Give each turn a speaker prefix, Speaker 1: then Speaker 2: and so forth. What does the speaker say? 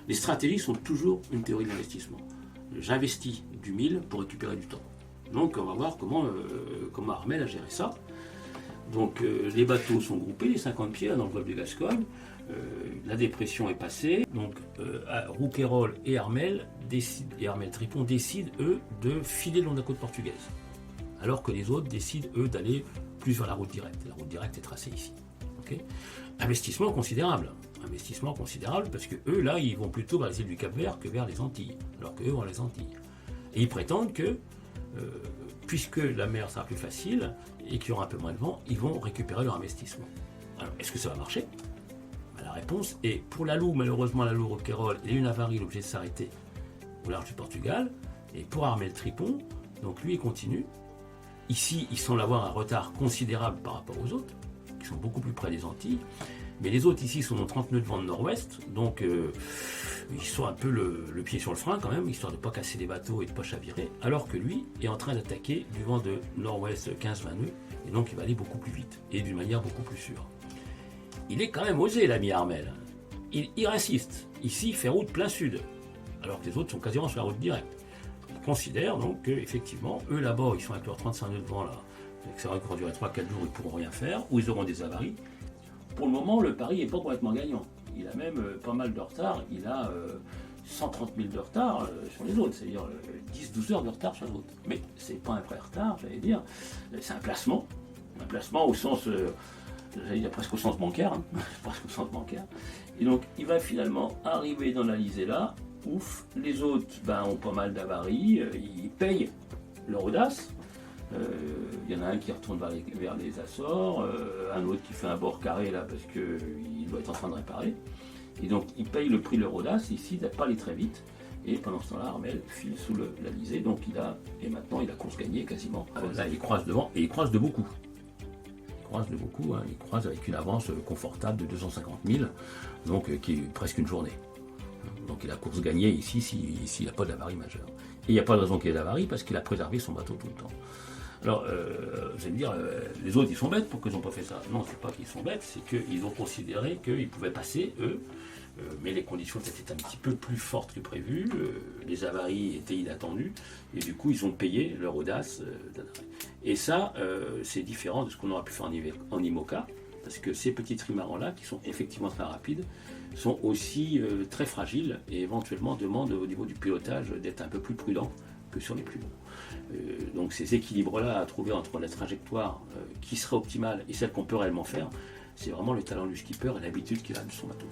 Speaker 1: Les stratégies sont toujours une théorie de l'investissement. J'investis du 1000 pour récupérer du temps. Donc on va voir comment Armel a géré ça. Donc les bateaux sont groupés, les 50 pieds dans le golfe de Gascogne. La dépression est passée. Donc Rouquayrol et Armel Tripon décident, eux, de filer le long de la côte portugaise. Alors que les autres décident, eux, d'aller plus vers la route directe. La route directe est tracée ici. Okay. Investissement considérable parce que eux, là, ils vont plutôt vers les îles du Cap-Vert que vers les Antilles, alors qu'eux vont les Antilles. Et ils prétendent que, puisque la mer sera plus facile et qu'il y aura un peu moins de vent, ils vont récupérer leur investissement. Alors, est-ce que ça va marcher? La réponse est, pour la Loue, malheureusement, la Loue Rouquayrol, il y a eu une avarie, il est obligé de s'arrêter au large du Portugal. Et pour Armel Tripon, donc lui, il continue. Ici, ils semblent avoir un retard considérable par rapport aux autres, qui sont beaucoup plus près des Antilles. Mais les autres ici sont dans 30 nœuds de vent de nord-ouest, donc ils sont un peu le pied sur le frein quand même, histoire de ne pas casser les bateaux et de ne pas chavirer, alors que lui est en train d'attaquer du vent de nord-ouest 15-20 nœuds, et donc il va aller beaucoup plus vite, et d'une manière beaucoup plus sûre. Il est quand même osé, l'ami Armel. Il résiste. Ici, il fait route plein sud, alors que les autres sont quasiment sur la route directe. Il considère donc qu'effectivement, eux là-bas, ils sont avec leurs 35 nœuds de vent là, et que ça va durer 3-4 jours, ils ne pourront rien faire, ou ils auront des avaries. Pour le moment, le pari n'est pas complètement gagnant. Il a même pas mal de retard. Il a 130 000 de retard sur les autres, c'est-à-dire 10-12 heures de retard sur les autres. Mais ce n'est pas un vrai retard, j'allais dire. C'est un placement au sens, j'allais dire presque au sens bancaire. Presque au sens bancaire. Et donc, il va finalement arriver dans l'Alizé là. Ouf, les autres ont pas mal d'avaries. Ils payent leur audace. Il y en a un qui retourne vers les Açores, un autre qui fait un bord carré là parce qu'il doit être en train de réparer. Et donc il paye le prix de leur audace, ici il n'a pas allé très vite. Et pendant ce temps-là, Armel file sous l'Alizé, donc maintenant il a course gagnée quasiment. Là il croise devant et il croise de beaucoup. Il croise avec une avance confortable de 250 000, donc qui est presque une journée. Donc il a course gagnée ici s'il n'a pas d'avarie majeure. Et il n'y a pas de raison qu'il y ait d'avarie parce qu'il a préservé son bateau tout le temps. Alors, vous allez me dire, les autres, ils sont bêtes, pourquoi ils n'ont pas fait ça? Non, c'est pas qu'ils sont bêtes, c'est qu'ils ont considéré qu'ils pouvaient passer, eux, mais les conditions étaient un petit peu plus fortes que prévu, les avaries étaient inattendues, et du coup, ils ont payé leur audace. Et ça, c'est différent de ce qu'on aurait pu faire en IMOCA, parce que ces petits trimarans-là, qui sont effectivement très rapides, sont aussi très fragiles, et éventuellement demandent au niveau du pilotage d'être un peu plus prudent que sur les plus longs. Donc ces équilibres-là à trouver entre la trajectoire qui serait optimale et celle qu'on peut réellement faire, c'est vraiment le talent du skipper et l'habitude qu'il a de son bateau.